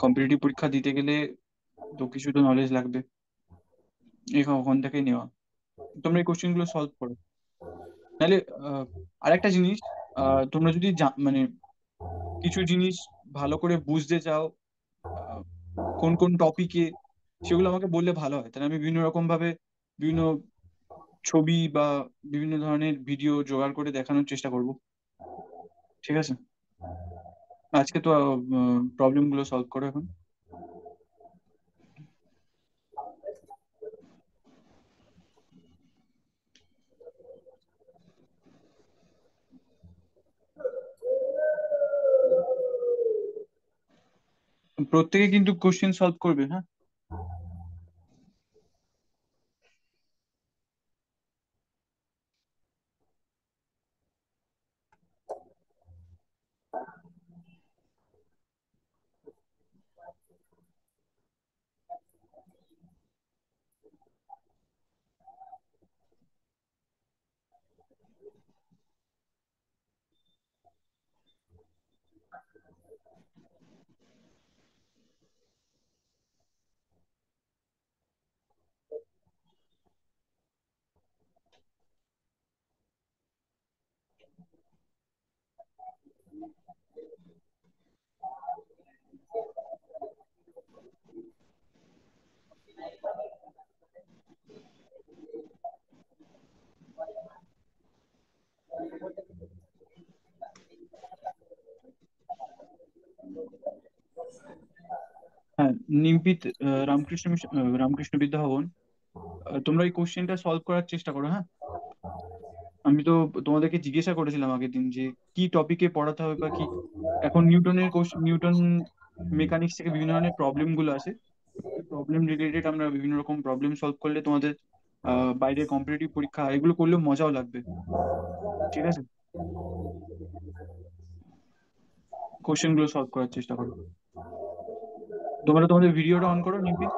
Competitive পরীক্ষা দিতে গেলে তো কিছু তো নলেজ লাগবে, ওখান থেকে নেওয়া। তোমরা এই কোশ্চেন গুলো সলভ করো। নাহলে আরেকটা জিনিস, তোমরা যদি মানে কিছু জিনিস ভালো করে বুঝতে চাও, আহ, কোন কোন টপিকে, সেগুলো আমাকে বললে ভালো হয়, তাহলে আমি বিভিন্ন রকম ভাবে বিভিন্ন ছবি বা বিভিন্ন ধরনের ভিডিও জোগাড় করে দেখানোর চেষ্টা করব। ঠিক আছে, আজকে তো প্রবলেম গুলো সলভ করো এখন। প্রত্যেকে কিন্তু কোশ্চেন সলভ করবে, হ্যাঁ। হ্যাঁ, নিমপিত, রামকৃষ্ণ রামকৃষ্ণ বিদ্যা ভবন। তোমরা এই কোশ্চেনটা সলভ করার চেষ্টা করো, হ্যাঁ। আমি তো তোমাদেরকে জিজ্ঞাসা করেছিলাম আগের দিন যে কি টপিকে পড়াতে হবে বা কি। এখন নিউটন মেকানিক্স থেকে বিভিন্ন ধরনের প্রবলেম গুলো আসে, প্রবলেম রিলেটেড আমরা বিভিন্ন রকম প্রবলেম সলভ করলে তোমাদের বাইরে কম্পিটিটিভ পরীক্ষা এগুলো করলেও মজাও লাগবে। ঠিক আছে, কোশ্চেন গুলো সলভ করার চেষ্টা করো। তোমরা তোমাদের ভিডিওটা অন করো, নিমপিত।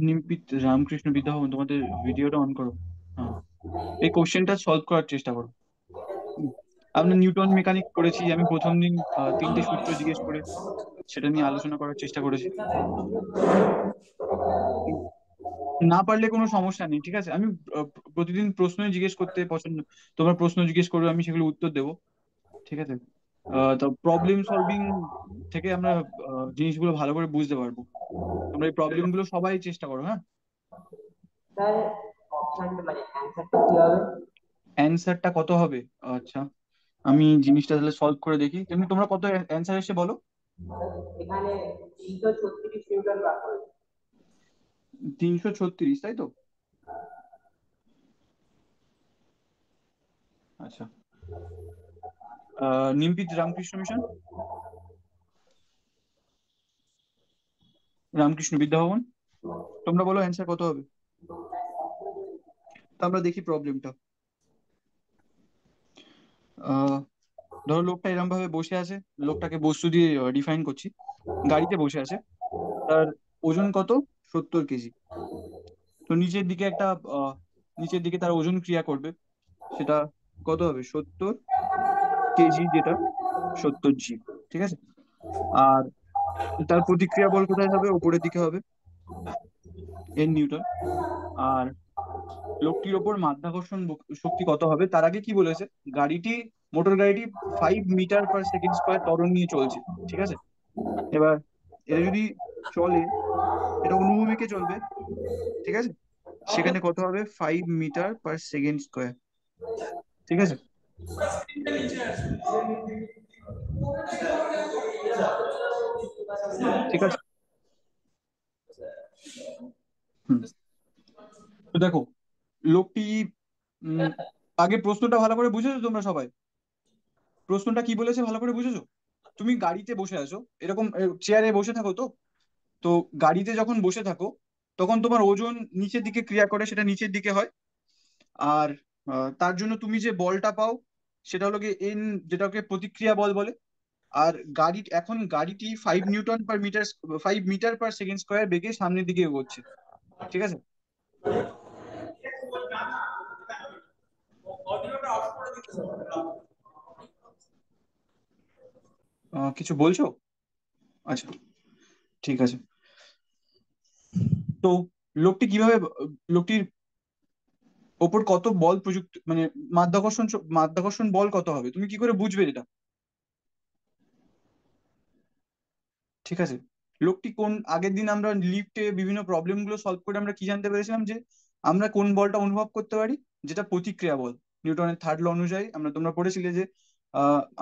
নিমপিত রামকৃষ্ণ বিদ্যা ভবন, তোমাদের ভিডিওটা অন করো। হ্যাঁ, এই কোশ্চেনটা সলভ করার চেষ্টা করো। হুম। আমরা নিউটন মেকানিক করেছি, আমি প্রথম দিন তিনটে সূত্র জিজ্ঞেস করে সেটা নিয়ে আলোচনা করার চেষ্টা করেছি। হুম, না পারলে কোনো সমস্যা নেই, ঠিক আছে। আমি আহ, প্রতিদিন প্রশ্নই জিজ্ঞেস করতে পছন্দ, তোমরা প্রশ্ন জিজ্ঞেস করবে, আমি সেগুলো উত্তর দেবো। ঠিক আছে, তো প্রবলেম সলভিং থেকে আমরা জিনিসগুলো ভালো করে বুঝতে পারবো। তোমরা এই প্রবলেম গুলো সবাই চেষ্টা করো, হ্যাঁ। স্যার, অপশনটা মানে অ্যান্সারটা কি হবে? অ্যান্সারটা কত হবে? আচ্ছা, আমি জিনিসটা তাহলে সলভ করে দেখি। কিন্তু তোমরা কত অ্যান্সার এসে বলো। এখানে 336 নিউটন বার করেছে। 336, তাই তো? আচ্ছা, নিমপিত রামকৃষ্ণ মিশন, রামকৃষ্ণ বিদ্যা ভবন, তোমরা বলো অ্যান্সার কত হবে। তো আমরা দেখি প্রবলেমটা। আহ ধরো লোকটা এরকম ভাবে বসে আছে, লোকটাকে বস্তু দিয়ে ডিফাইন করছি। গাড়িতে বসে আছে, তার ওজন কত? 70 কেজি। তো নিচের দিকে একটা আহ, নিচের দিকে তার ওজন ক্রিয়া করবে, সেটা কত হবে? 70 কেজি, যেটা 70 জি। ঠিক আছে, আর তার প্রতিক্রিয়া বল কোথায় হবে? উপরের দিকে হবে, N নিউটন। আর লোকটির ওপর মাধ্যাকর্ষণ শক্তি কত হবে? তার আগে কি বলেছে? গাড়িটি, মোটর গাড়িটি 5 মিটার পার সেকেন্ড স্কোয়ার ত্বরণ নিয়ে চলছে। ঠিক আছে, এবার এটা যদি চলে, এটা অনুভূমিকে চলবে। ঠিক আছে, সেখানে কত হবে? 5 মিটার পার সেকেন্ড স্কোয়ার। ঠিক আছে, ঠিক আছে। হুম, তো দেখো লোকটি, উম, আগে প্রশ্নটা ভালো করে বুঝেছো তোমরা সবাই? প্রশ্নটা কি বলেছে ভালো করে বুঝেছো? তুমি গাড়িতে বসে আছো, এরকম চেয়ারে বসে থাকো তো। তো গাড়িতে যখন বসে থাকো তখন তোমার ওজন নিচের দিকে ক্রিয়া করে, সেটা নিচের দিকে হয়। আর তার জন্য তুমি যে বলটা পাও সেটা হলো গিয়ে এন, যেটাকে প্রতিক্রিয়া বল বলে। আর গাড়িটি 5 newton per metre, 5 metre per second square বেগে সামনের দিকে এগোচ্ছে। ঠিক আছে। কিছু বলছো? আচ্ছা, ঠিক আছে। তো লোকটি কিভাবে, লোকটির ওপর কত বল প্রযুক্ত, মানে মাধ্যাকর্ষণ বল কত হবে, তুমি কি করে বুঝবে এটা? ঠিক আছে। লোকটি কোন, আগের দিন আমরা লিফটে বিভিন্ন প্রবলেম গুলো সলভ করে আমরা কি জানতে পেরেছিলাম, যে আমরা কোন বলটা অনুভব করতে পারি, যেটা প্রতিক্রিয়া বল। নিউটনের থার্ড ল অনুযায়ী তোমরা পড়েছিলে যে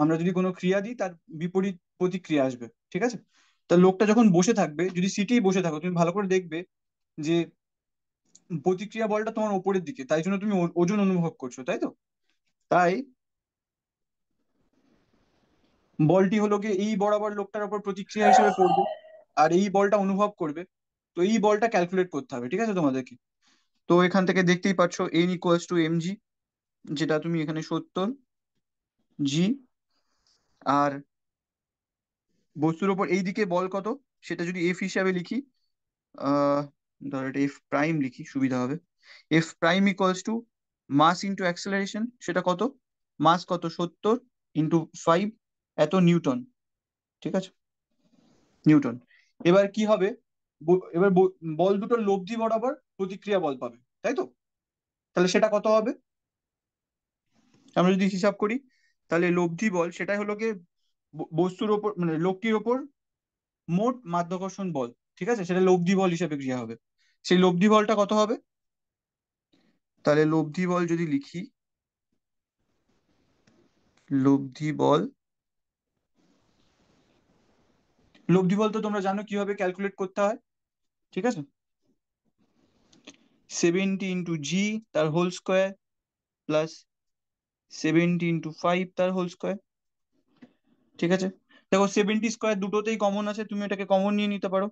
আমরা যদি কোনো ক্রিয়া দিই তার বিপরীত প্রতিক্রিয়া আসবে। ঠিক আছে। তা লোকটা যখন বসে থাকবে, যদি সিটেই বসে থাকো, তুমি ভালো করে দেখবে যে প্রতিক্রিয়া বলটা তোমার উপরের দিকে, তাই জন্য তুমি ওজন অনুভব করছো, তাই তো? তাই বলটি হলো গিয়ে এই বরাবর লোকটার উপর প্রতিক্রিয়া হিসেবে পড়বে, আর এই বলটা অনুভব করবে। তো এই বলটা ক্যালকুলেট করতে হবে, ঠিক আছে, তোমাদেরকে। তো এখান থেকে দেখতেই পাচ্ছ N=mg, যেটা তুমি এখানে 70 জি। আর বস্তুর ওপর এই দিকে বল কত, সেটা যদি এফ হিসাবে লিখি, আহ ধর এটা এফ প্রাইম লিখি, সুবিধা হবে। F prime equals to mass into acceleration, সেটা কত, মাস কত 70 × 5, এত নিউটন। ঠিক আছে, নিউটন। এবার কি হবে, এবার বল দুটোর লব্ধি বরাবর প্রতিক্রিয়া বল পাবে, তাই তো? তাহলে সেটা কত হবে, আমরা যদি হিসাব করি, তাহলে লব্ধি বল সেটাই হলো গিয়ে বস্তুর ওপর, মানে লোকটির ওপর মোট মাধ্যাকর্ষণ বল। ঠিক আছে, সেটা লব্ধি বল হিসেবে ক্রিয়া হবে। সেই লব্ধি বলটা কত হবে, তাহলে লব্ধি বল যদি লিখি, লব্ধি বল, লব্ধি বল তো তোমরা জানো কিভাবে ক্যালকুলেট করতে হয়। ঠিক আছে, 70 × জি তার হোল স্কোয়ার প্লাস 70 × 5 তার হোল স্কোয়ার। ঠিক আছে। দেখো 70 স্কোয়ার দুটোতেই কমন আছে, তুমি এটাকে কমন নিয়ে নিতে পারো।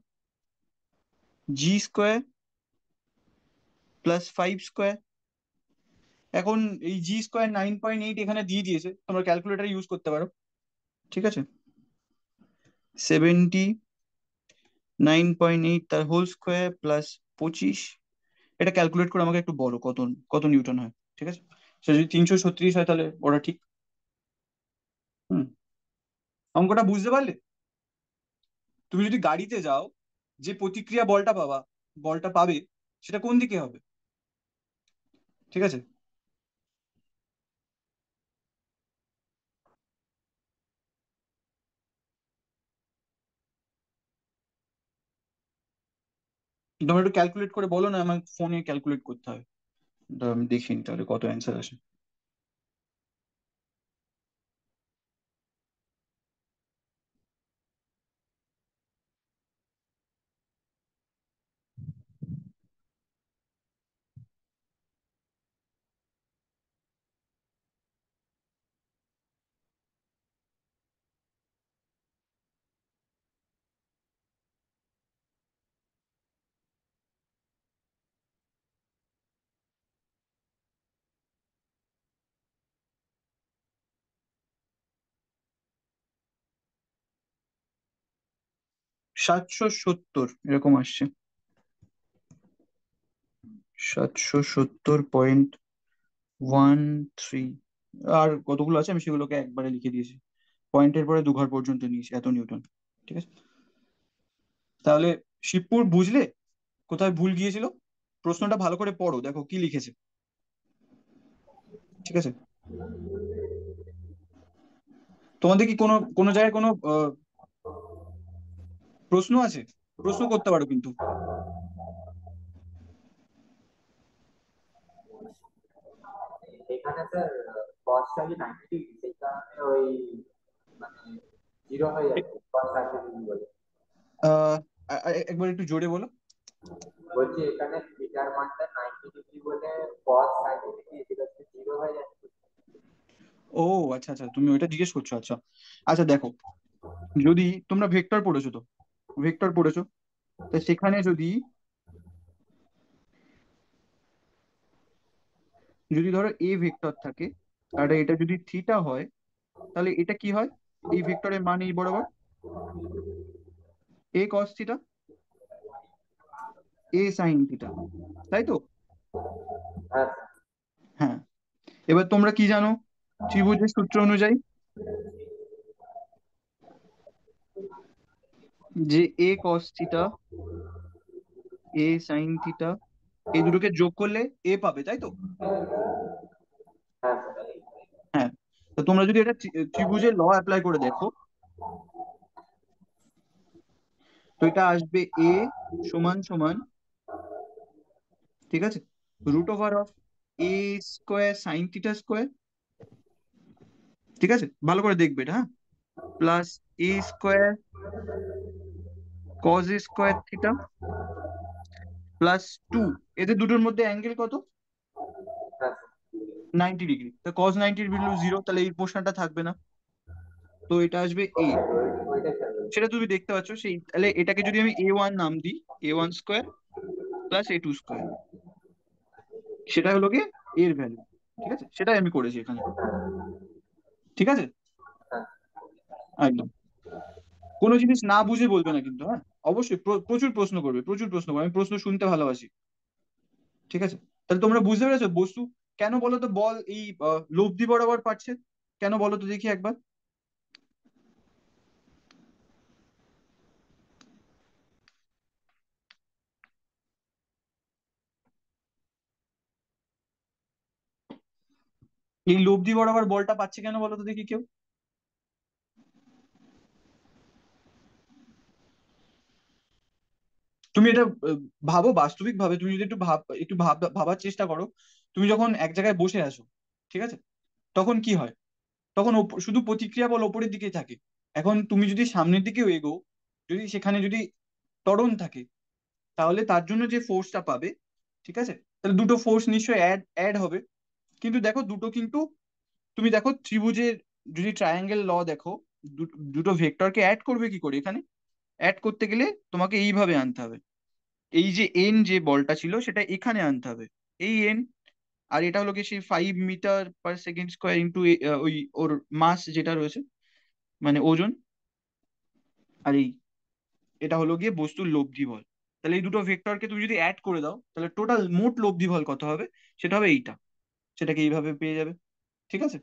G square plus 5 square. এখন এই জি স্কোয়ার 9.8 এখানে দিয়ে দিয়েছে, তোমরা ক্যালকুলেটর ইউজ করতে পারো। ঠিক আছে, 79.8 তার হোল স্কোয়ার প্লাস 25। এটা ক্যালকুলেট করে আমাকে একটু বলো কত, কত নিউটন হয়। ঠিক আছে, সে যদি 336 হয় তাহলে ওটা ঠিক। হুম, অঙ্কটা বুঝতে পারলে? তুমি যদি গাড়িতে যাও, যে প্রতিক্রিয়া বলটা পাবে, সেটা কোন দিকে হবে? ঠিক আছে। তোমরা একটু ক্যালকুলেট করে বলো না, আমার ফোনে ক্যালকুলেট করতে হবে। দাঁড়াও, আমি দেখিনি তাহলে কত অ্যান্সার আসে। 770 এরকম আসছে। 770.13। আর কতগুলো আছে আমি সেগুলোকে একবারে লিখে দিয়েছি, পয়েন্টের পরে 2 ঘর পর্যন্ত নিয়েছি, এত নিউটন। ঠিক আছে। তাহলে শিবপুর বুঝলে কোথায় ভুল গিয়েছিল? প্রশ্নটা ভালো করে পড়ো, দেখো কি লিখেছে। ঠিক আছে। তোমাদের কি কোনো কোনো জায়গায় কোনো প্রশ্ন আছে? প্রশ্ন করতে পারো কিন্তু। এখানে স্যার কস্টটা কি 90 ডিগ্রি, সেই কারণে ওই মানে জিরো হয়ে এ- যাচ্ছে কস 90 ডিগ্রি বলে। আহ, একবার একটু জোরে বলো। বলছি এখানে থিটার মানটা 90 ডিগ্রি বলে কস 90 ডিগ্রি যেটা হচ্ছে জিরো হয়ে যাচ্ছে। ও আচ্ছা আচ্ছা, তুমি ওইটা জিজ্ঞেস করছো, আচ্ছা। আচ্ছা দেখো, যদি তোমরা ভেক্টর পড়েছো, তো ভেক্টর পড়েছো, তো সেখানে যদি, যদি ধরো এ ভেক্টর থাকে, আর এটা যদি থিটা হয়, তাহলে এটা কি হয়? এই ভেক্টরের মান এই বরাবর, এ কস থিটা, এ সাইন থিটা, তাই তো? হ্যাঁ হ্যাঁ। এবার তোমরা কি জানো ত্রিভুজের সূত্র অনুযায়ী? যে এ কস থিটা, এ সাইন থিটা, এই দুটোকে যোগ করলে এ পাবে, তাই তো? হ্যাঁ হ্যাঁ। তো তোমরা যদি এটা ত্রিভুজের ল অ্যাপ্লাই করে দেখো, তো এটা আসবে এ সমান সমান, ঠিক আছে, root over of A square sine theta square, ঠিক আছে, ভালো করে দেখবে এটা, হ্যাঁ, plus A square cos square theta plus two, এদের দুটোর মধ্যে অ্যাঙ্গেল কত? হ্যাঁ 90 ডিগ্রি। তো কজ 90 ভ্যালু 0, তাহলে এই পোর্শনটা থাকবে না, তো এটা আসবে এ। ওইটাই খেয়াল সেটা তুমি দেখতে পাচ্ছ, সেই তাহলে এটাকে যদি আমি A1 নাম দিই, A1 square plus A2 square, সেটা হলো গিয়ে এর ভ্যালু, ঠিক আছে, সেটাই আমি করেছি এখানে, ঠিক আছে, হ্যাঁ একদম। কোনো জিনিস না বুঝে বলবে না কিন্তু, হ্যাঁ, অবশ্যই প্রচুর প্রশ্ন করবে, প্রচুর প্রশ্ন করবে, আমি প্রশ্ন শুনতে ভালোবাসি, ঠিক আছে। তাহলে তোমরা বুঝতে পেরেছো বস্তু কেন বলো তো বল এই লব্ধি বরাবর পাচ্ছে, কেন বলো তো দেখি একবার? এই লব্ধি বরাবর বলটা পাচ্ছে কেন বলো তো দেখি কেউ? তুমি এটা ভাবো বাস্তবিক ভাবে, তুমি যদি একটু ভাবার চেষ্টা করো। তুমি যখন এক জায়গায় বসে আছো, ঠিক আছে, তখন কি হয়? তখন শুধু প্রতিক্রিয়া বল ওপরের দিকেই থাকে। এখন তুমি যদি সামনের দিকেও এগো, যদি সেখানে যদি ত্বরণ থাকে, তাহলে তার জন্য যে ফোর্সটা পাবে, ঠিক আছে, তাহলে দুটো ফোর্স নিশ্চয়ই অ্যাড অ্যাড হবে। কিন্তু দেখো দুটো কিন্তু, তুমি দেখো ত্রিভুজের যদি ট্রায়াঙ্গেল ল দেখো, দুটো ভেক্টরকে অ্যাড করবে কি করে এখানে? অ্যাড করতে গেলে তোমাকে এইভাবে আনতে হবে, এই যে এন যে বলটা ছিল সেটা এখানে আনতে হবে, এই এন। আর এটা হলো কি সেই 5 metre per second square into ওই ওর মাস যেটা রয়েছে, মানে ওজন। আর এই এটা হলো গিয়ে বস্তুর লব্ধি বল। তাহলে এই দুটো ভেক্টরকে তুমি যদি অ্যাড করে দাও, তাহলে টোটাল মোট লব্ধি বল কত হবে? সেটা হবে এইটা, সেটাকে এইভাবে পেয়ে যাবে, ঠিক আছে।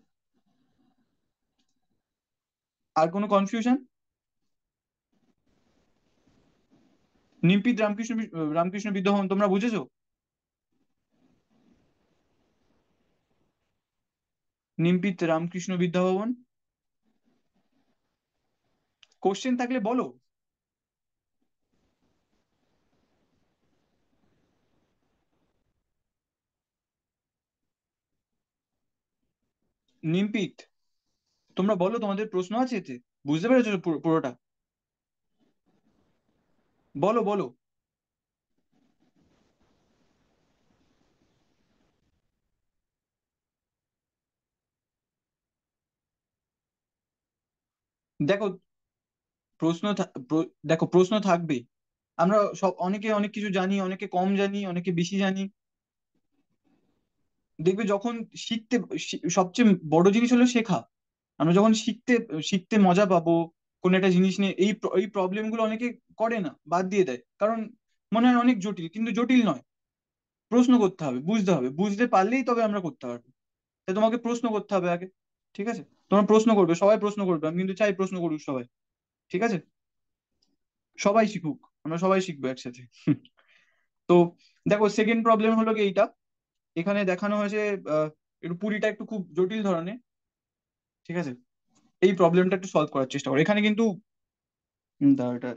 আর কোনো কনফিউশন? নিমপিত রামকৃষ্ণ বিদ্যাভবন তোমরা বুঝেছো? নিমপিত রামকৃষ্ণ বিদ্যাভবন, কোশ্চেন থাকলে বলো। নিমপিত, তোমরা বলো, তোমাদের প্রশ্ন আছে এতে? বুঝতে পেরেছো তো পুরোটা? বলো বলো। দেখো দেখো প্রশ্ন থাকবে। আমরা সব, অনেকে অনেক কিছু জানি, অনেকে কম জানি, অনেকে বেশি জানি। দেখবে যখন শিখতে, সবচেয়ে বড় জিনিস হলো শেখা। আমরা যখন শিখতে শিখতে মজা পাবো কোন একটা জিনিস নিয়ে, এই প্রবলেম গুলো অনেকে করে না, বাদ দিয়ে দেয়, কারণ মনে হয় অনেক জটিল, কিন্তু জটিল নয়। প্রশ্ন করতে হবে, বুঝতে হবে, বুঝতে পারলেই তবে আমরা করতে পারবো। তাই তোমাকে প্রশ্ন করতে হবে আগে, ঠিক আছে। তোমরা প্রশ্ন করবে, সবাই প্রশ্ন করবে, আমি কিন্তু চাই প্রশ্ন করুক সবাই, ঠিক আছে। সবাই শিখুক, আমরা সবাই শিখবো একসাথে। তো দেখো সেকেন্ড প্রবলেম হলো কি এইটা, এখানে দেখানো হয়েছে, একটু পুরিটা একটু খুব জটিল ধরনের, ঠিক আছে। এই প্রবলেমটা একটু সলভ করার চেষ্টা করো, এখানে কিন্তু দাঁড়াও,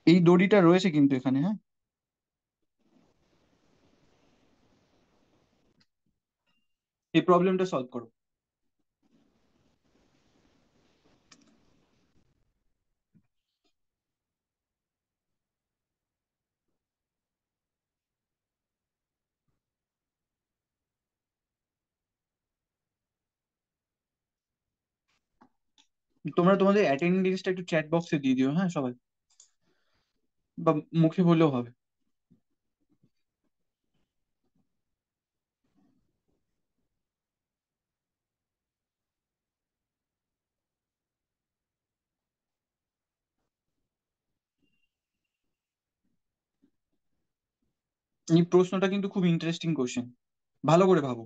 এই দড়িটা রয়েছে কিন্তু এখানে, হ্যাঁ। এই প্রবলেমটা সলভ করো। তোমরা তোমাদের অ্যাটেন্ডেন্সটা একটু চ্যাট বক্সে দিয়ে দিও, হ্যাঁ সবাই, বা মুখে বললেও হবে। এই প্রশ্নটা কিন্তু খুব ইন্টারেস্টিং কোশ্চেন, ভালো করে ভাবো।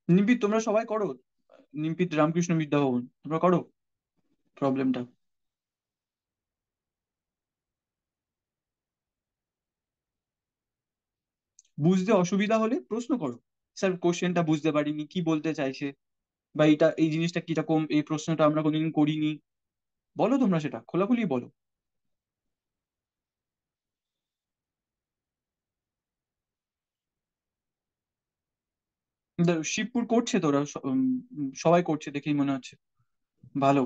নিম্পিত তোমরা সবাই করো, নিম্পিত রামকৃষ্ণ বিদ্যাভবন তোমরা করো প্রবলেমটা। বুঝতে অসুবিধা হলে প্রশ্ন করো, স্যার কোশ্চেনটা বুঝতে পারিনি, কি বলতে চাইছে, বা এটা এই জিনিসটা কিরকম, এই প্রশ্নটা আমরা কোনোদিন করিনি, বলো তোমরা সেটা খোলাখুলি বলো। শিবপুর করছে তো ওরা সবাই করছে দেখেই মনে হচ্ছে, ভালো।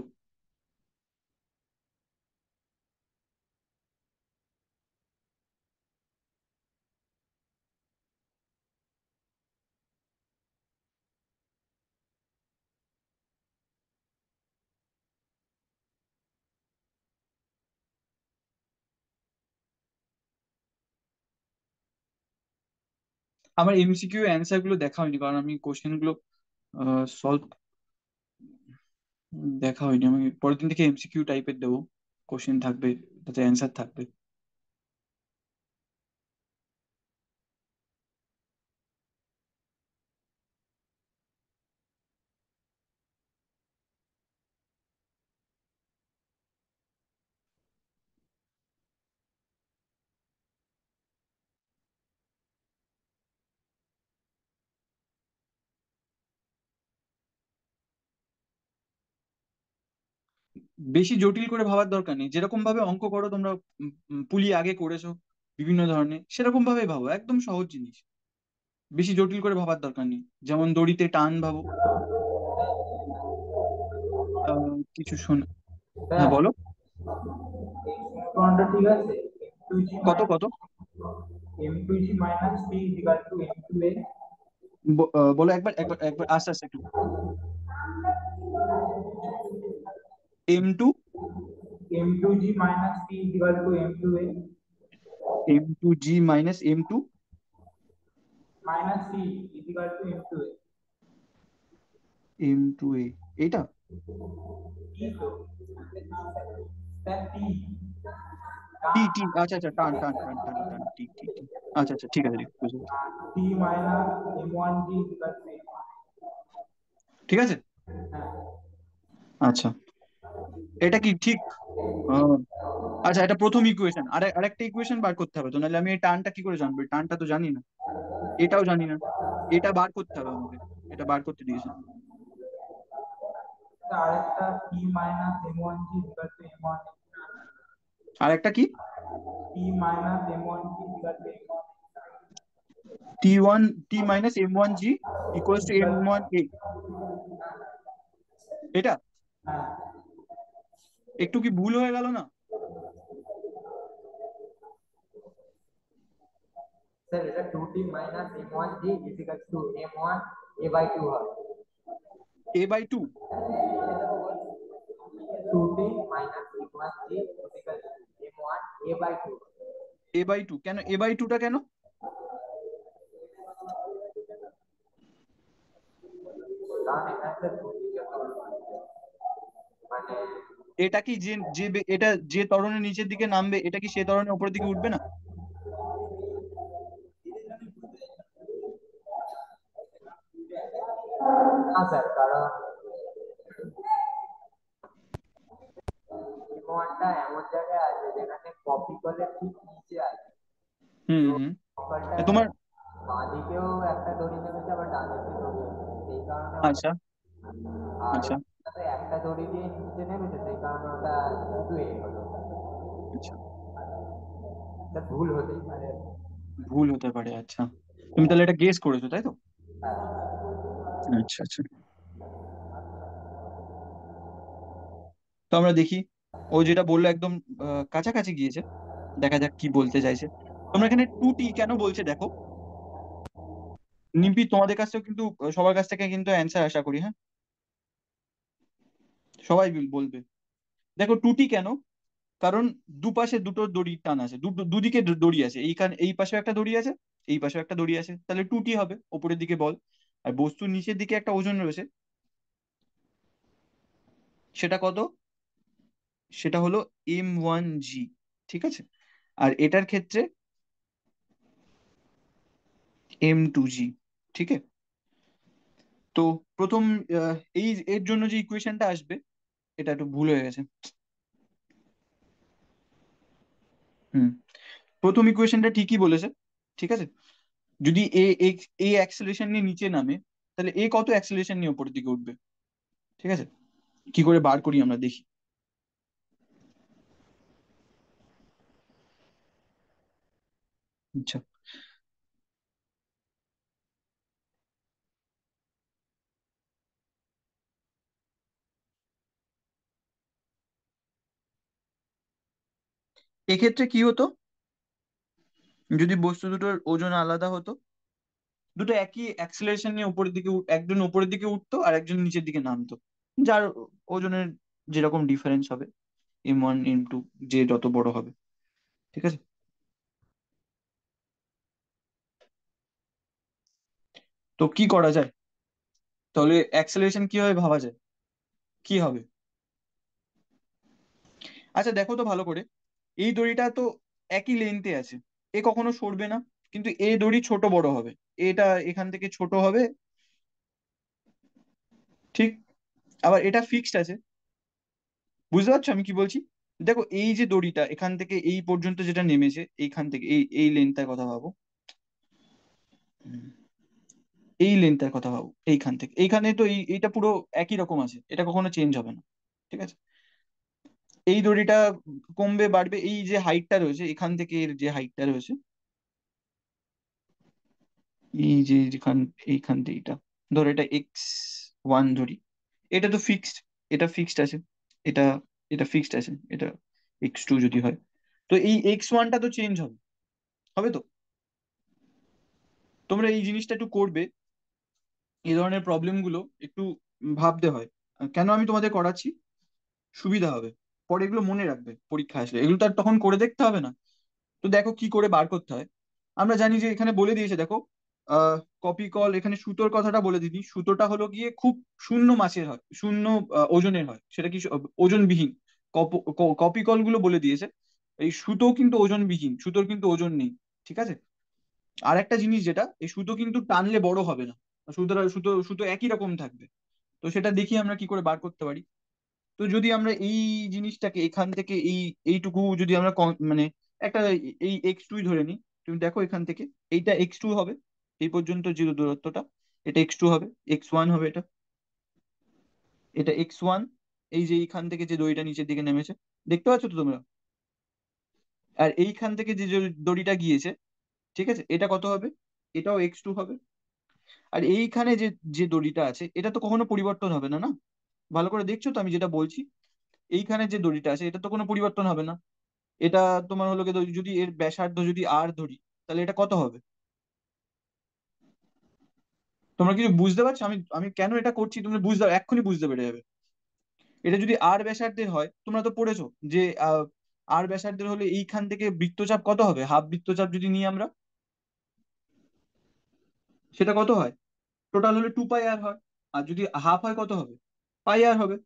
আমার এমসিকিউ অ্যান্সার গুলো দেখা হয়নি, কারণ আমি কোশ্চেন গুলো সলভ দেখা হয়নি। আমি পরের দিন থেকে এমসিকিউ টাইপের দেবো, কোশ্চেন থাকবে, তাতে অ্যান্সার থাকবে। বেশি জটিল করে ভাবার দরকার নেই, যেরকম ভাবে অঙ্ক করো তোমরা, পুলি আগে করেছো বিভিন্ন ধরনের, সেরকম ভাবে ভাবো, একদম সহজ জিনিস, বেশি জটিল করে ভাবার দরকার নেই। যেমন দড়িতে টান ভাবো। কিছু শোনা। হ্যাঁ স্যার বলো। কোনটা ঠিক আছে? কত কত? m2g minus p is equal to m2a। বলো একবার, একবার একবার আস্তে আস্তে একটু। M2, m2g minus p is equal to m2a M2G minus M2, minus c is equal to m2a। M2A, এইটা। কি তো স্যার p টি টি, আচ্ছা আচ্ছা, টান টান টান টান টান, টি টি টি। আচ্ছা আচ্ছা, ঠিক আছে, ঠিক আছে, বুঝতে পেরেছি। p minus m1g is equal to m1। ঠিক আছে। হ্যাঁ আচ্ছা, এটা কি ঠিক? আচ্ছা, এটা প্রথম ইকুয়েশন, আরেকটা ইকুয়েশন বার করতে হবে তো, নাহলে আমি এই টানটা কি করে জানবো, এই টানটা তো জানি না, এটাও জানি না, এটা বার করতে হবে আমাকে, এটা বার করতে দিয়েছে। স্যার আরেকটা p minus m1g is equal to m1। আরেকটা কি? p minus m1g is equal to m1 T1, T minus M1G equals to M1A, এটা হ্যাঁ একটু কি ভুল হয়ে গেল না? স্যার এটা 2t minus m1g is equal to m1 a by 2 হয়। A/2, 2t minus m1g is equal to m1 a by 2। A/2 কেন, A/2টা কেন? কারণ এখানে স্যার 2t কে মানে এটা কি এটা যে ত্বরণের নিচের দিকে নামবে, এটা কি সে ত্বরণের উপরের দিকে উঠবে না? না স্যার, কারণ m1টা এমন জায়গায় আছে যেখানে কপি করলে ঠিক নিচে আছে। হুম তো হুম। কপালটা তোমার, বাঁ দিকেও একটা দড়ি নেমেছে আবার ডান দিকে দড়ি নেমেছে, সেই কারণে ওটা। আচ্ছা আর আচ্ছা ওটাতে একটা দড়ি দিয়ে নিচে নেমেছে, সেই কারণে ওটা শুধু এই হলো। আচ্ছা, এটা ভুল হতেই পারে। ভুল হতে পারে, আচ্ছা। তুমি তাহলে এটা গেস করেছো তাই তো? হ্যাঁ আচ্ছা আচ্ছা, তো আমরা দেখি। ও যেটা বললো একদম কাছাকাছি গিয়েছে। দেখা যাক কি বলতে চাইছে। তোমরা এখানে 2t কেন বলছে দেখো। নিমপি, তোমাদের কাছ থেকেও কিন্তু সবার কাছ থেকে কিন্তু অ্যান্সার আশা করি, হ্যাঁ? সবাই বলবে। দেখো 2t কেন, কারণ দুপাশে দুটো দড়ির টান আছে, দুদিকে দড়ি আছে, এইখানে এই পাশে একটা দড়ি আছে, এই পাশে একটা দড়ি আছে, তাহলে 2t হবে, ওপরের দিকে বল। আর বস্তুর নিচের দিকে একটা ওজন রয়েছে, সেটা কত? সেটা হলো m1g। ঠিক আছে। আর এটার ক্ষেত্রে m2g। ঠিক আছে। তো প্রথম এই এর জন্য যে ইকুয়েশনটা আসবে, এটা একটু ভুল হয়ে গেছে। হুম। প্রথম ইকুয়েশনটা ঠিকই বলেছে। ঠিক আছে। যদি এ অ্যাক্সেলারেশন নিয়ে নিচে নামে, তাহলে এ কত অ্যাক্সেলারেশন নিয়ে উপরের দিকে উঠবে? ঠিক আছে। কি করে বার করি আমরা দেখি। আচ্ছা, এক্ষেত্রে কি হতো যদি বস্তু দুটোর ওজন আলাদা হতো? দুটো একই অ্যাক্সেলারেশন নিয়ে উপরের দিকে একজন উপরের দিকে উঠতো আর একজন নিচের দিকে নামতো, যার ওজনের যেরকম ডিফারেন্স হবে, m1 m2, যে যত বড় হবে। ঠিক আছে। তো কি করা যায় তাহলে? অ্যাক্সেলারেশন কিভাবে ভাবা যায়, কি হবে? আচ্ছা দেখো তো ভালো করে, এই দড়িটা তো একই লেন্থে আছে, এ কখনো সরবে না, কিন্তু এ দড়ি ছোট বড় হবে, এটা এখান থেকে ছোট হবে। ঠিক। আবার এটা ফিক্সড আছে। বুঝতে পারছো আমি কি বলছি? দেখো এই যে দড়িটা এখান থেকে এই পর্যন্ত যেটা নেমেছে, এইখান থেকে এই এই লেন্থটার কথা ভাবো। হুম। এই লেন্থটার কথা ভাবো, এইখান থেকে এইখানে তো এইটা পুরো একই রকম আছে, এটা কখনো চেঞ্জ হবে না। ঠিক আছে। এই দড়িটা কমবে বাড়বে, এই যে হাইটটা রয়েছে এখান থেকে এর যে হাইটটা রয়েছে, এই যে যেখান এইখান থেকে এটা, ধরো এটা x1 ধরি, এটা তো ফিক্সড, এটা ফিক্সড আছে, এটা এটা ফিক্সড আছে, এটা x2 যদি হয়, তো এই x1টা তো চেঞ্জ হবে, হবে তো? তোমরা এই জিনিসটা একটু করবে, এই ধরনের প্রবলেম গুলো একটু ভাবতে হয়। কেন আমি তোমাদের করাচ্ছি, সুবিধা হবে, পরে এগুলো মনে রাখবে পরীক্ষা আসলে, এগুলো তো আর তখন করে দেখতে হবে না। তো দেখো কি করে বার করতে হয়। আমরা জানি যে এখানে বলে দিয়েছে দেখো, কপি কল, এখানে সুতোর কথাটা বলে দিদি, সুতোটা হলো গিয়ে খুব শূন্য মাসের হয়, শূন্য ওজনের হয়, সেটা কি ওজনবিহীন। কপি কল গুলো বলে দিয়েছে এই সুতো কিন্তু ওজনবিহীন, সুতোর কিন্তু ওজন নেই। ঠিক আছে। আর একটা জিনিস যেটা, এই সুতো কিন্তু টানলে বড় হবে না, সুতো সুতো সুতো একই রকম থাকবে। তো সেটা দেখি আমরা কি করে বার করতে পারি। তো যদি আমরা এই জিনিসটাকে এখান থেকে এইটুকু যদি আমরা মানে একটা এই x2 ধরে নিই, তুমি দেখো এখান থেকে এইটা x2 হবে, এই পর্যন্ত জিরো দূরত্বটা, এটা x2 হবে, x1 হবে এটা, এটা x1। এই যে এইখান থেকে যে দড়িটা নিচের দিকে নেমেছে, দেখতে পাচ্ছ তো তোমরা? আর এইখান থেকে যে যে দড়িটা গিয়েছে, ঠিক আছে, এটা কত হবে? এটাও x2 হবে। আর এইখানে যে যে দড়িটা আছে, এটা তো কখনো পরিবর্তন হবে না, না? ভালো করে দেখছো তো আমি যেটা বলছি? এইখানে যে দড়িটা আছে এটা তো কোনো পরিবর্তন হবে না। এটা তোমার হলো গিয়ে যদি এর ব্যাসার্ধ যদি আর ধরি, তাহলে এটা কত হবে? তোমরা কিছু বুঝতে পারছো আমি আমি কেন এটা করছি? তুমি বুঝতে এক্ষুনি বুঝতে পেরে যাবে। এটা যদি আর ব্যাসার্ধের হয়, তোমরা তো পড়েছো যে আর ব্যাসার্ধের হলে এইখান থেকে বৃত্তচাপ কত হবে, হাফ বৃত্তচাপ যদি নিই আমরা, সেটা কত হয়? টোটাল হলে 2 পাই আর হয়। আর যদি হাফ হয় কত হবে? পাই আর হবে।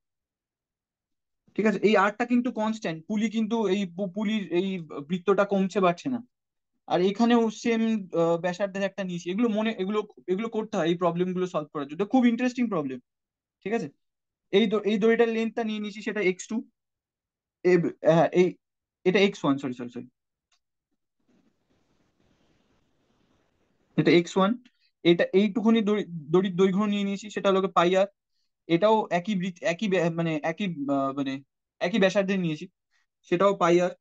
ঠিক আছে। এই আরটা কিন্তু কনস্ট্যান্ট, পুলি কিন্তু এই পুলির এই বৃত্তটা কমছে বাড়ছে না। আর এখানেও সেম ব্যাসার্ধের একটা নিয়েছি, এগুলো মনে এগুলো এগুলো করতে হয় এই প্রবলেম গুলো সলভ করার জন্য, খুব ইন্টারেস্টিং প্রবলেম। ঠিক আছে। এই দড়িটার লেন্থটা নিয়ে নিয়েছি, সেটা x2। হ্যাঁ এই এটা x1, সরি সরি সরি, এটা x1। এটা এইটুকুনি দড়ির দৈর্ঘ্য নিয়ে নিয়েছি, সেটা হলো 5r। এটাও একই একই মানে একই মানে একই ব্যাসার্ধের নিয়েছি, সেটাও 5r।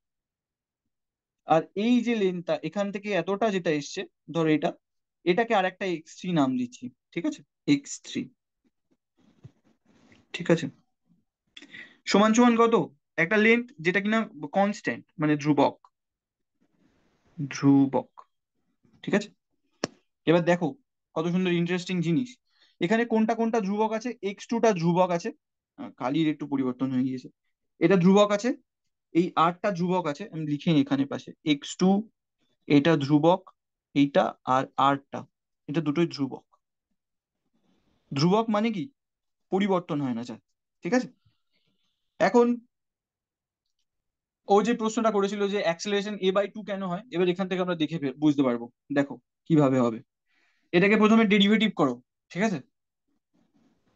আর এই যে লেন্থটা এখান থেকে এতটা যেটা এসছে, ধরো এটা, এটাকে আর একটা x3 নাম দিচ্ছি। ঠিক আছে। x3। ঠিক আছে। সমান সমান কত? একটা লেন্থ যেটা কিনা কনস্ট্যান্ট, মানে ধ্রুবক, ধ্রুবক। ঠিক আছে, এবার দেখো কত সুন্দর ইন্টারেস্টিং জিনিস। এখানে কোনটা কোনটা ধ্রুবক আছে, x2টা ধ্রুবক আছে। কালির একটু পরিবর্তন হয়ে গিয়েছে। এটা ধ্রুবক আছে, এই আরটা ধ্রুবক আছে, আমি লিখে নিই এখানে পাশে x2, এটা ধ্রুবক, এইটা আর আরটা, এটা দুটোই ধ্রুবক। ধ্রুবক মানে কি, পরিবর্তন হয় না যা। ঠিক আছে, এখন ও যে প্রশ্নটা করেছিল যে অ্যাক্সেলারেশন a/2 কেন হয়, এবার এখান থেকে আমরা দেখে বুঝতে পারবো। দেখো কিভাবে হবে। এটাকে প্রথমে ডেরিভেটিভ করো, ঠিক আছে,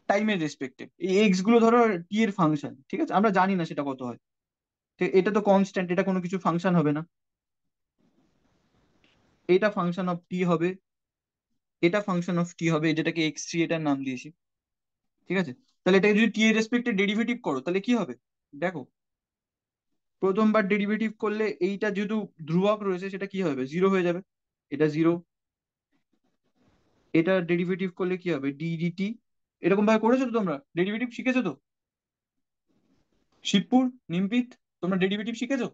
টাইমের রেসপেক্টে। এই এক্স গুলো ধরো টি এর ফাংশন, ঠিক আছে, আমরা জানি না সেটা কত হয়। তো এটা তো কনস্ট্যান্ট, এটা কোনো কিছু ফাংশন হবে না। এটা ফাংশন অফ টি হবে, এটা ফাংশন অফ টি হবে, যেটাকে x3 এটার নাম দিয়েছি। ঠিক আছে, তাহলে এটাকে যদি টি এর রেসপেক্টে ডেরিভেটিভ করো তাহলে কি হবে দেখো। প্রথমবার ডেরিভেটিভ করলে এইটা যেহেতু ধ্রুবক রয়েছে সেটা কি হবে, জিরো হয়ে যাবে, এটা জিরো। এটা ডেরিভেটিভ করলে কি হবে, ডি ডিটি। এরকম ভাবে করেছো তো তোমরা, ডেরিভেটিভ শিখেছো তো? শিবপুর, নিমপিত, তোমরা ডেরিভেটিভ শিখেছো?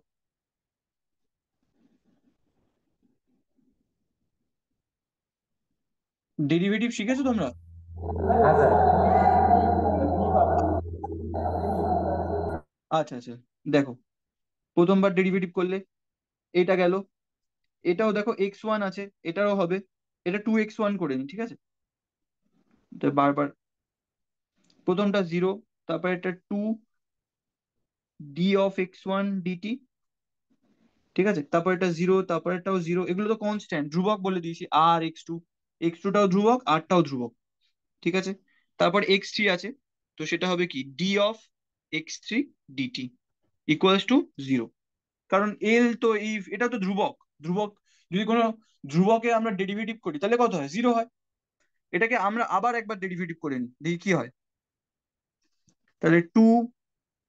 ডেরিভেটিভ শিখেছো তোমরা? হ্যাঁ স্যার। আচ্ছা আচ্ছা, দেখো প্রথমবার ডেরিভেটিভ করলে এটা গেল, এটাও দেখো x1 আছে, এটারও হবে। এটা 2x1 করে নি, ঠিক আছে, এটা বারবার, প্রথমটা জিরো, তারপর এটা two D of x1 DT. ঠিক আছে, তারপর এটা জিরো, তারপর এটাও জিরো, এগুলো তো কনস্ট্যান্ট ধ্রুবক বলে দিয়েছি, আর x2, x2টাও ধ্রুবক, আরটাও ধ্রুবক। ঠিক আছে, তারপর x3 আছে, তো সেটা হবে কি d of x3 dt equals to zero. কারণ এল তো এই, এটা তো ধ্রুবক, ধ্রুবক যদি কোনো ধ্রুবকে আমরা ডেরিভেটিভ করি তাহলে কত হয়, জিরো হয়। এটাকে আমরা আবার একবার ডেরিভেটিভ করে নিই, দেখি কি হয়। তাহলে two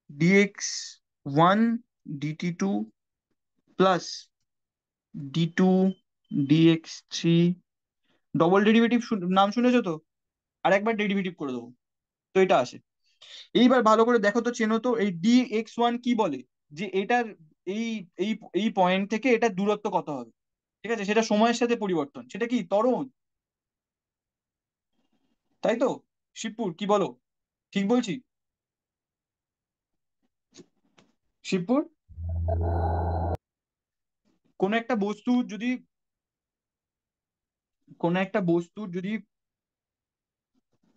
dx one dt two plus d two dx three, double derivative নাম শুনেছো তো, আর একবার ডেরিভেটিভ করে দেবো, তো এটা আসে। এইবার ভালো করে দেখো তো, চেনো তো এই dx1 কি বলে, যে এটার এই এই এই পয়েন্ট থেকে এটার দূরত্ব কত হবে। ঠিক আছে, সেটা সময়ের সাথে পরিবর্তন, সেটা কি ত্বরণ, তাই তো? শিবপুর কি বলো, ঠিক বলছি? শিবপুর, কোন একটা বস্তুর যদি, কোন একটা বস্তুর যদি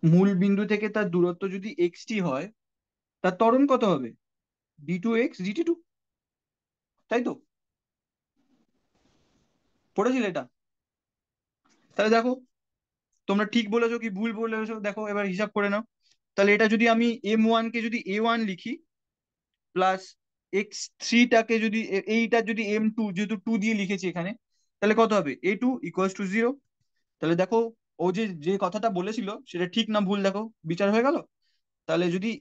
মূল বিন্দু থেকে তার দূরত্ব যদি xt হয়, তার ত্বরণ কত হবে, d2x dt2, তাই তো? পড়েছিলে এটা? তাহলে দেখো তোমরা ঠিক বলেছো কি ভুল বলেছো, দেখো এবার হিসাব করে নাও। তাহলে এটা যদি আমি m1 কে যদি a1 লিখি, প্লাস x3টাকে যদি এইটা যদি m2, যেহেতু টু দিয়ে লিখেছি এখানে, তাহলে কত হবে, a2 ইকুয়ালস টু জিরো। তাহলে দেখো ও যে যে কথাটা বলেছিল সেটা ঠিক না ভুল, দেখো বিচার হয়ে গেল। তাহলে যদি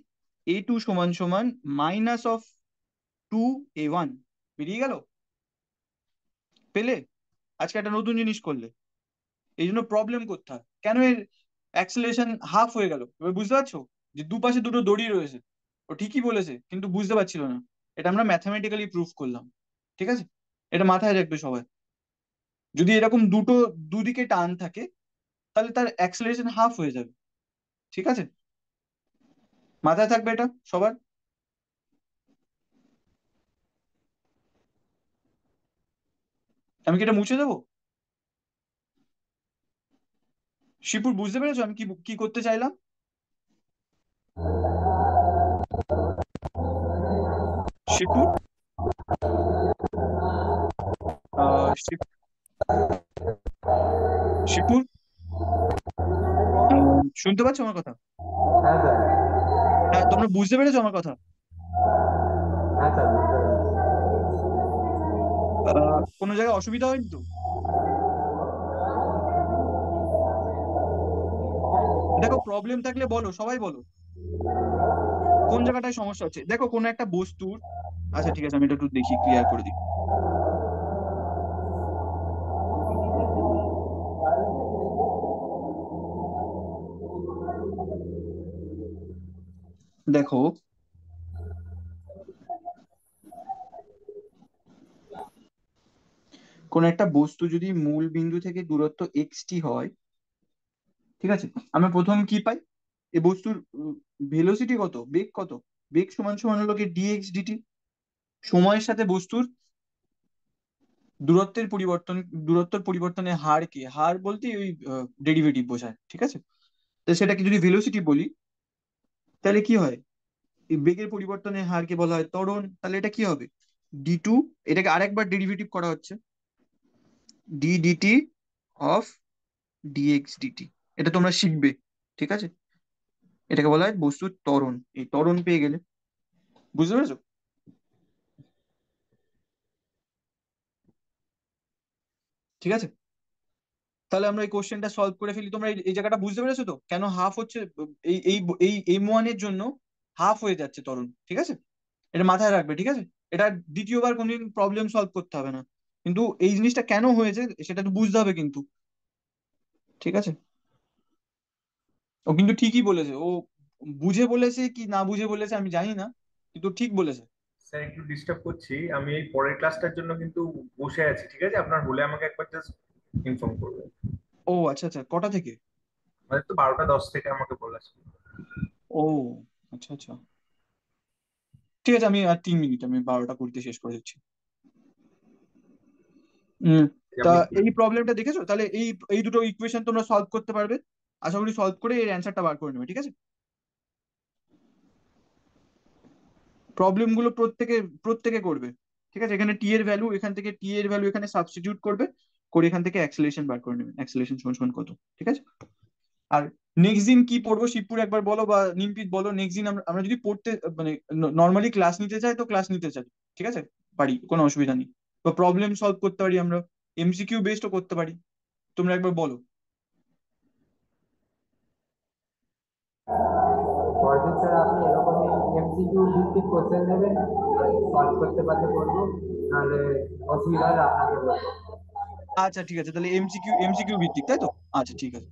a2 সমান সমান মাইনাস অফ টু a1, বেরিয়ে গেল, পেলে? আজকে একটা নতুন জিনিস করলে, এই জন্য প্রবলেম করতে হয় কেন, এর অ্যাক্সেলারেশন হাফ হয়ে গেল। এবার বুঝতে পারছো যে দুপাশে দুটো দড়ি রয়েছে, ও ঠিকই বলেছে কিন্তু বুঝতে পারছিল না। এটা আমরা ম্যাথামেটিক্যালি প্রুফ করলাম। ঠিক আছে, এটা মাথায় রাখবে সবাই। যদি এরকম দুটো দুদিকে টান থাকে তাহলে তার অ্যাক্সেলারেশন হাফ হয়ে যাবে। ঠিক আছে, মাথায় থাকবে এটা সবার। আমি কি এটা মুছে দেবো? শিপুর, বুঝতে পেরেছো আমি কি কি করতে চাইলাম? শিপুর, শিপুর, শুনতে পাচ্ছ আমার কথা? হ্যাঁ স্যার। হ্যাঁ, তোমরা বুঝতে পেরেছো আমার কথা? হ্যাঁ স্যার, বুঝতে পেরেছি। কোনো জায়গায় অসুবিধা হয়নি তো? দেখো প্রবলেম থাকলে বলো, সবাই বলো কোন জায়গাটায় সমস্যা হচ্ছে। দেখো কোনো একটা বস্তুর, আচ্ছা ঠিক আছে আমি এটা একটু দেখি ক্লিয়ার করে দিই। দেখো কোন একটা বস্তু যদি মূল বিন্দু থেকে দূরত্ব xt হয়, ঠিক আছে, আমরা প্রথম কি পাই? এই বস্তুর ভেলোসিটি কত, বেগ কত? বেগ সমান সমান হলো কি dx dt। সময়ের সাথে বস্তুর দূরত্বের পরিবর্তন, দূরত্বের পরিবর্তনের হারকে, হার বলতে ওই ডেরিভেটিভ বোঝায়, ঠিক আছে। তো সেটাকে যদি ভেলোসিটি বলি, তাহলে কি হয়? এই বেগের পরিবর্তনের হারকে বলা হয় ত্বরণ। তাহলে এটা কি হবে? d2, এটাকে আরেকবার ডেরিভেটিভ করা হচ্ছে, d dt of dx dt। এটা তোমরা শিখবে, ঠিক আছে। এটাকে বলা হয় বস্তুর ত্বরণ। এই ত্বরণ পেয়ে গেলে, বুঝতে পেরেছো? ঠিক আছে, তাহলে আমরা এই কোশ্চেনটা সলভ করে ফেলি। তোমরা এই জায়গাটা বুঝতে পেরেছো তো, কেন হাফ হচ্ছে? এই এই এই m1 এর জন্য হাফ হয়ে যাচ্ছে ত্বরণ, ঠিক আছে। এটা মাথায় রাখবে, ঠিক আছে। এটা দ্বিতীয়বার কোনদিন প্রবলেম সলভ করতে হবে না, কিন্তু এই জিনিসটা কেন হয়েছে সেটা তো বুঝতে হবে কিন্তু, ঠিক আছে। ও কিন্তু ঠিকই বলেছে, ও বুঝে বলেছে কি না বুঝে বলেছে আমি জানি না, কিন্তু ঠিক বলেছে। স্যার একটু ডিস্টার্ব করছি, আমি এই পরের ক্লাসটার জন্য কিন্তু বসে আছি, ঠিক আছে? আপনার হলে আমাকে একবার জাস্ট ইনফর্ম করবেন। ও আচ্ছা আচ্ছা, কটা থেকে? আমাদের তো 12টা 10 থেকে আমাকে বলা ছিল। ও আচ্ছা আচ্ছা, ঠিক আছে, আমি আর 3 মিনিট, আমি 12টা 20 শেষ করে দিচ্ছি। হুম। যে তা আপনি এই প্রবলেমটা দেখেছো? তাহলে এই এই দুটো ইকুয়েশন তোমরা সলভ করতে পারবে, আশা করি সলভ করে এর অ্যান্সারটা বার করে নেবে, ঠিক আছে। প্রবলেম গুলো প্রত্যেকে প্রত্যেকে করবে, ঠিক আছে। এখানে টি এর ভ্যালু, এখান থেকে টি এর ভ্যালু এখানে সাবস্টিটিউট করবে, করে এখান থেকে অ্যাক্সেলারেশন বার করে নেবে, অ্যাক্সেলারেশন সমান সমান কত, ঠিক আছে। আর নেক্সট দিন কি পড়বো শিবপুর একবার বলো, বা নিমপিত বলো। নেক্সট দিন আমরা আমরা যদি পড়তে মানে নর্মালি ক্লাস নিতে চাই তো ক্লাস নিতে চাই, ঠিক আছে, পারি, কোনো অসুবিধা নেই। বা প্রবলেম সলভ করতে পারি আমরা, এমসিকিউ বেসডও করতে পারি। তোমরা একবার বলো। পরদিন স্যার আপনি এরকমই এমসিকিউ ভিত্তিক কোশ্চেন দেবেন, সলভ করতে পারলে করবো, নাহলে অসুবিধা হলে আপনাকে বলবো। আচ্ছা ঠিক আছে, তাহলে এমসিকিউ এমসিকিউ ভিত্তিক, তাই তো? আচ্ছা ঠিক আছে।